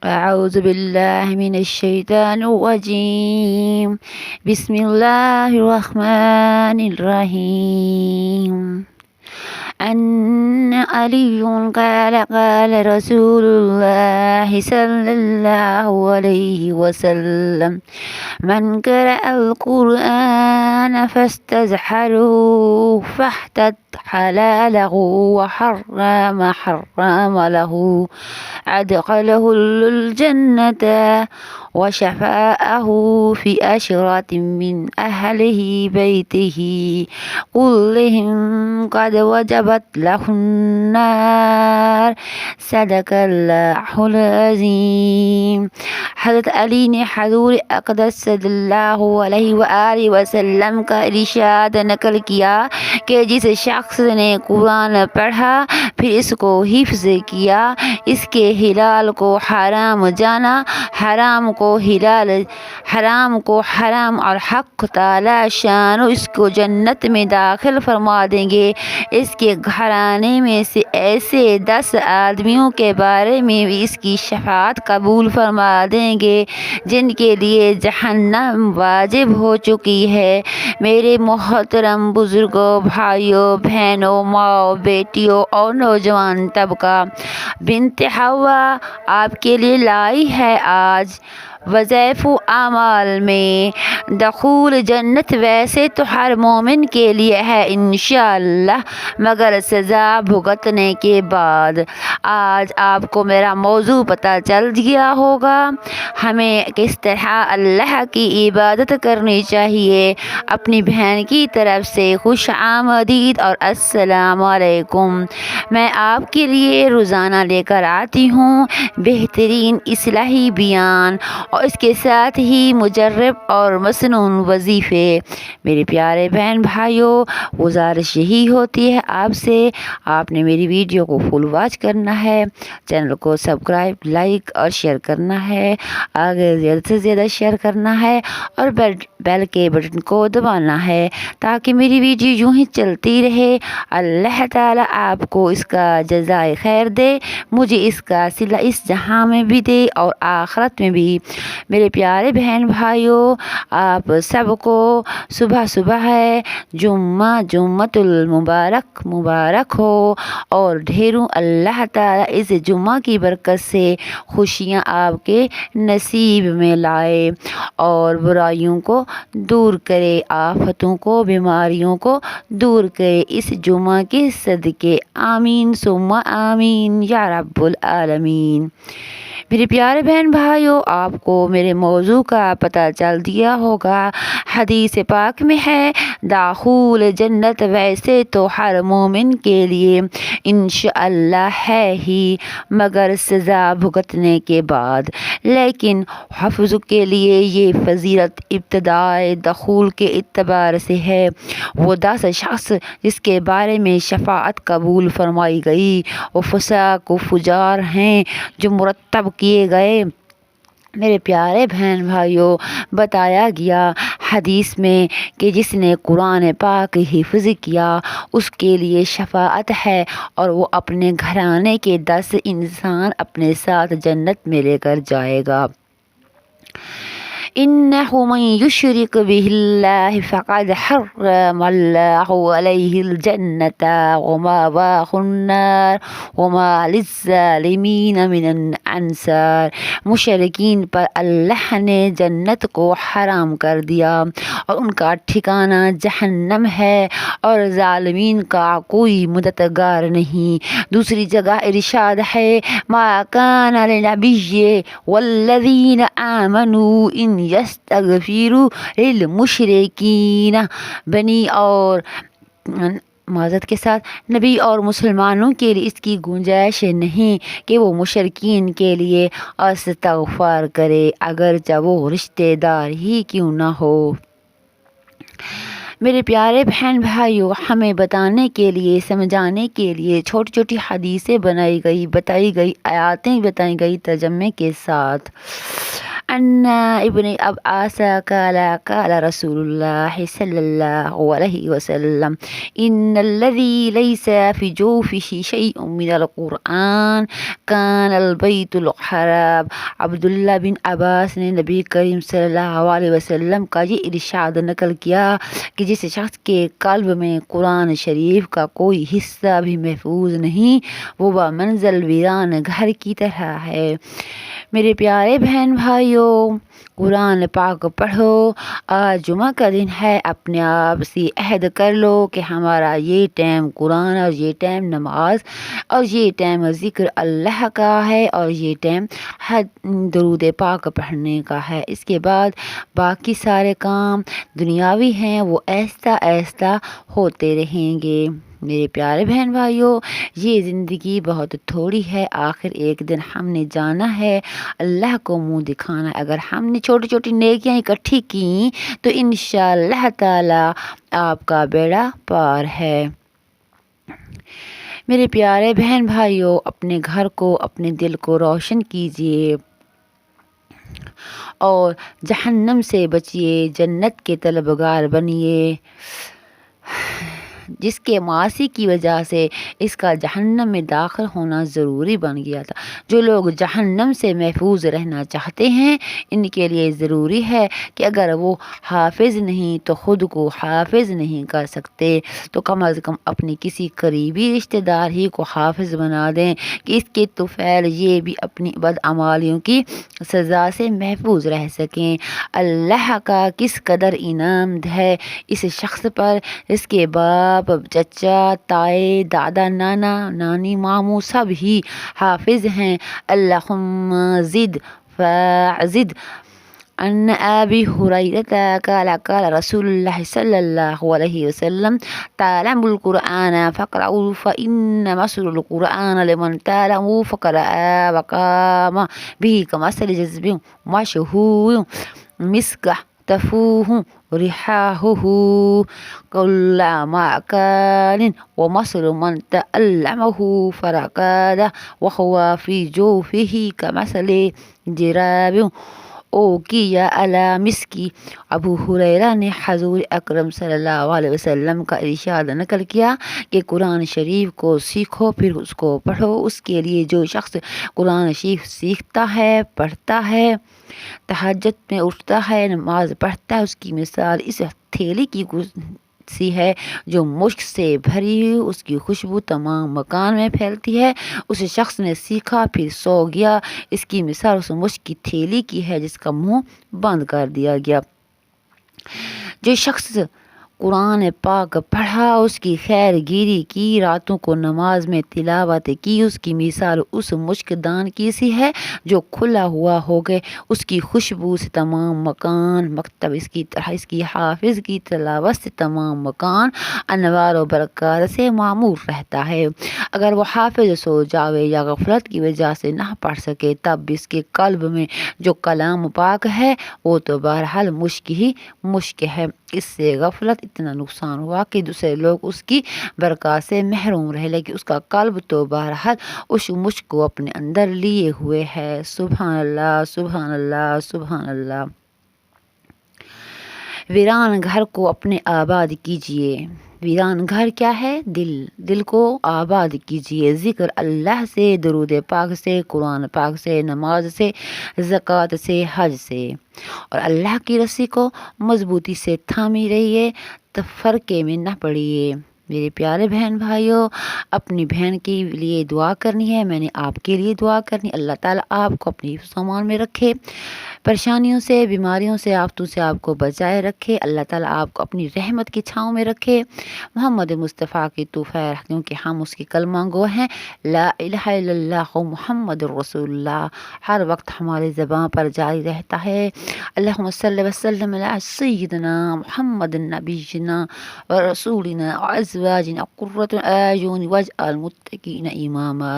أعوذ بالله من الشيطان الرجيم. بسم الله الرحمن الرحيم. أن علي قال رسول الله صلى الله عليه وسلم: من قرأ القرآن فاستزحره فاحتد حلاله وحرم له أدخله الجنة وشفاءه في أشرة من أهله بيته كلهم قد وجبت له النار. صدق اللہ العظیم۔ حضرت علی نے حضور اقدس صلی اللہ علیہ وآلہ وسلم کا ارشاد نقل کیا کہ جس شخص نے قرآن پڑھا پھر اس کو حفظ کیا، اس کے حلال کو حرام جانا، حرام کو حلال، حرام کو حرام، اور حق تعالی شان اس کو جنت میں داخل فرما دیں گے۔ اس کے گھرانے میں سے ایسے 10 آدمیوں کے بارے میں بھی اس کی شفاعت قبول فرما دیں گے جن کے لیے جہنم واجب ہو چکی ہے۔ میرے محترم بزرگوں، بھائیوں، بہنوں، ماں، بیٹیوں اور نوجوان طبقہ، بنت حوا آپ کے لیے لائی ہے آج وظائف و اعمال میں دخول جنت۔ ویسے تو ہر مومن کے لیے ہے انشاءاللہ، مگر سزا بھگتنے کے بعد۔ آج آپ کو میرا موضوع پتہ چل گیا ہوگا، ہمیں کس طرح اللہ کی عبادت کرنی چاہیے۔ اپنی بہن کی طرف سے خوش آمدید اور السلام علیکم۔ میں آپ کے لیے روزانہ لے کر آتی ہوں بہترین اصلاحی بیان اور اس کے ساتھ ہی مجرب اور مسنون وظیفے۔ میرے پیارے بہن بھائیوں، گزارش یہی ہوتی ہے آپ سے، آپ نے میری ویڈیو کو فل واچ کرنا ہے، چینل کو سبسکرائب، لائک اور شیئر کرنا ہے، آگے زیادہ سے زیادہ شیئر کرنا ہے اور بیل کے بٹن کو دبانا ہے تاکہ میری ویڈیو یوں ہی چلتی رہے۔ اللہ تعالیٰ آپ کو اس کا جزائے خیر دے، مجھے اس کا صلہ اس جہاں میں بھی دے اور آخرت میں بھی۔ میرے پیارے بہن بھائیوں، آپ سب کو صبح ہے جمعۃ المبارک مبارک ہو، اور ڈھیروں اللہ تعالیٰ اس جمعہ کی برکت سے خوشیاں آپ کے نصیب میں لائے اور برائیوں کو دور کرے، آفتوں کو، بیماریوں کو دور کرے اس جمعہ کے صدقے۔ آمین ثم آمین یا رب العالمین۔ میرے پیارے بہن بھائیوں، آپ کو میرے موضوع کا پتہ چل دیا ہوگا۔ حدیث پاک میں ہے داخول جنت ویسے تو ہر مومن کے لیے انشاءاللہ ہے ہی، مگر سزا بھگتنے کے بعد۔ لیکن حفظ کے لیے یہ فضیلت ابتدائے دخول کے اعتبار سے ہے۔ وہ 10 شخص جس کے بارے میں شفاعت قبول فرمائی گئی وہ فساق و فجار ہیں جو مرتب کیے گئے۔ میرے پیارے بہن بھائیوں، بتایا گیا حدیث میں کہ جس نے قرآن پاک حفظ کیا اس کے لیے شفاعت ہے اور وہ اپنے گھرانے کے 10 انسان اپنے ساتھ جنت میں لے کر جائے گا۔ إنه من يشرك به الله فقد حرم الله عليه الجنة ومأواه النار وما للظالمين من الأنصار۔ مشرکین پر اللہ نے جنت کو حرام کر دیا اور ان کا ٹھکانہ جہنم ہے اور ظالمین کا کوئی مددگار نہیں۔ دوسری جگہ ارشاد ہے ما كان للنبي والذين آمنوا إن یستغفروا للمشرکین۔ معذرت کے ساتھ نبی اور مسلمانوں کے لیے اس کی گنجائش نہیں کہ وہ مشرکین کے لیے استغفار کرے اگرچہ وہ رشتہ دار ہی کیوں نہ ہو۔ میرے پیارے بہن بھائیوں، ہمیں بتانے کے لیے، سمجھانے کے لیے چھوٹی چھوٹی حدیثیں بتائی گئی، آیاتیں بتائی گئی ترجمے کے ساتھ۔ أن ابن عباس قال رسول الله صلى الله عليه وسلم إن الذي ليس في جوفه شيء من القرآن كان البيت الحرام۔ عبداللہ بن عباس نے نبی کریم صلی اللہ علیہ وسلم کا یہ ارشاد نقل کیا کہ جس شخص کے قلب میں قرآن شریف کا کوئی حصہ بھی محفوظ نہیں وہ بمنزل ویران گھر کی طرح ہے۔ میرے پیارے بہن بھائیوں، قرآن پاک پڑھو۔ آج جمعہ کا دن ہے، اپنے آپ سے عہد کر لو کہ ہمارا یہ ٹائم قرآن اور یہ ٹائم نماز اور یہ ٹائم ذکر اللہ کا ہے اور یہ ٹائم درود پاک پڑھنے کا ہے۔ اس کے بعد باقی سارے کام دنیاوی ہیں وہ ایسا ایسا ہوتے رہیں گے۔ میرے پیارے بہن بھائیوں، یہ زندگی بہت تھوڑی ہے، آخر ایک دن ہم نے جانا ہے، اللہ کو منہ دکھانا ہے۔ اگر ہم نے چھوٹی چھوٹی نیکیاں اکٹھی کی تو انشاءاللہ تعالی آپ کا بیڑا پار ہے۔ میرے پیارے بہن بھائیوں، اپنے گھر کو، اپنے دل کو روشن کیجیے اور جہنم سے بچیے، جنت کے طلبگار بنیے۔ جس کے معاصی کی وجہ سے اس کا جہنم میں داخل ہونا ضروری بن گیا تھا۔ جو لوگ جہنم سے محفوظ رہنا چاہتے ہیں ان کے لیے ضروری ہے کہ اگر وہ حافظ نہیں تو خود کو حافظ نہیں کر سکتے تو کم از کم اپنی کسی قریبی رشتہ دار ہی کو حافظ بنا دیں کہ اس کے طفیل یہ بھی اپنی بدعمالیوں کی سزا سے محفوظ رہ سکیں۔ اللہ کا کس قدر انعام ہے اس شخص پر، اس کے باپ، چچا، تائے، دادا، نانا، نانی، ماموں سب ہی حافظ ہیں۔ اللہم زد فزد۔ ان ابی ہریرہ قال قال رسول اللہ صلی اللہ علیہ وسلم تعلموا القرآن فاقرؤوا فإن مثل القرآن لمن تعلموا فقرأ وقام به كمثل جزب مشهور مسكه تفوه رحاهه كل مكان ومثل من تعلمه فرقاده وهو في جوفه كمثل جراب اوکیا علی مسکی۔ ابو ہریرہ نے حضور اکرم صلی اللہ علیہ وسلم کا ارشاد نقل کیا کہ قرآن شریف کو سیکھو پھر اس کو پڑھو۔ اس کے لیے جو شخص قرآن شریف سیکھتا ہے، پڑھتا ہے، تہجد میں اٹھتا ہے، نماز پڑھتا ہے، اس کی مثال اس تھیلی کی سی ہے جو مشک سے بھری ہوئی، اس کی خوشبو تمام مکان میں پھیلتی ہے۔ اس شخص نے سیکھا پھر سو گیا، اس کی مثال اس مشک کی تھیلی کی ہے جس کا منہ بند کر دیا گیا۔ جو شخص قرآن پاک پڑھا، اس کی خیر گیری کی، راتوں کو نماز میں تلاوت کی، اس کی مثال اس مشک دان کی سی ہے جو کھلا ہوا ہو گئے، اس کی خوشبو سے تمام مکان، مکتب اس کی طرح اس کی حافظ کی تلاوت سے تمام مکان انوار و برکات سے معمور رہتا ہے۔ اگر وہ حافظ سو جاوے یا غفلت کی وجہ سے نہ پڑھ سکے تب بھی اس کے قلب میں جو کلام پاک ہے وہ تو بہرحال مشک ہی مشک ہے۔ اس سے غفلت اتنا نقصان ہوا کہ دوسرے لوگ اس کی برکات سے محروم رہے، لیکن اس کا قلب تو بہرحال اس مشک کو اپنے اندر لیے ہوئے ہے۔ سبحان اللہ، سبحان اللہ، سبحان اللہ۔ ویران گھر کو اپنے آباد کیجیے۔ ویران گھر کیا ہے؟ دل کو آباد کیجیے، ذکر اللہ سے، درود پاک سے، قرآن پاک سے، نماز سے، زکوٰۃ سے، حج سے، اور اللہ کی رسی کو مضبوطی سے تھامی رہیے، تفرقے میں نہ پڑیے۔ میرے پیارے بہن بھائیوں، اپنی بہن کے لیے دعا کرنی ہے، میں نے آپ کے لیے دعا کرنی۔ اللہ تعالیٰ آپ کو اپنی حفظ و امان میں رکھے، پریشانیوں سے، بیماریوں سے، آفتوں سے آپ کو بچائے رکھے۔ اللہ تعالیٰ آپ کو اپنی رحمت کی چھاؤں میں رکھے۔ محمد مصطفیٰ کی توفیع کیونکہ ہم اس کی کلمہ گو ہیں، لا الہ الا اللہ محمد رسول اللہ، ہر وقت ہماری زبان پر جاری رہتا ہے۔ اللہم صلی وسلم علی سیدنا محمد نبینا و رسولنا وعز أزواجنا قرة أعين واجعل المتقين إماما.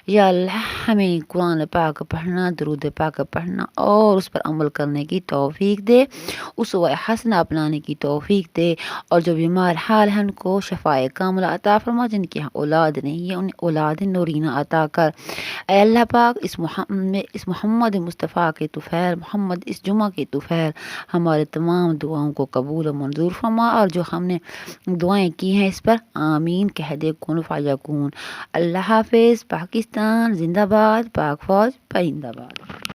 یا اللہ ہمیں قرآن پاک پڑھنا، درود پاک پڑھنا اور اس پر عمل کرنے کی توفیق دے، اسوہ حسنہ اپنانے کی توفیق دے، اور جو بیمار حال ہیں ان کو شفائے کاملہ عطا فرما، جن کی اولاد نہیں ہے انہیں اولاد نورینہ عطا کر۔ اے اللہ پاک اس محمد مصطفیٰ کے طفیل محمد اس جمعہ کے طفیل ہمارے تمام دعاؤں کو قبول و منظور فرما، اور جو ہم نے دعائیں کی ہیں اس پر آمین کہہ دے، کن فیکون۔ اللہ حافظ۔ پاکستان زندہ باد، پاک فوج پرندہ باد۔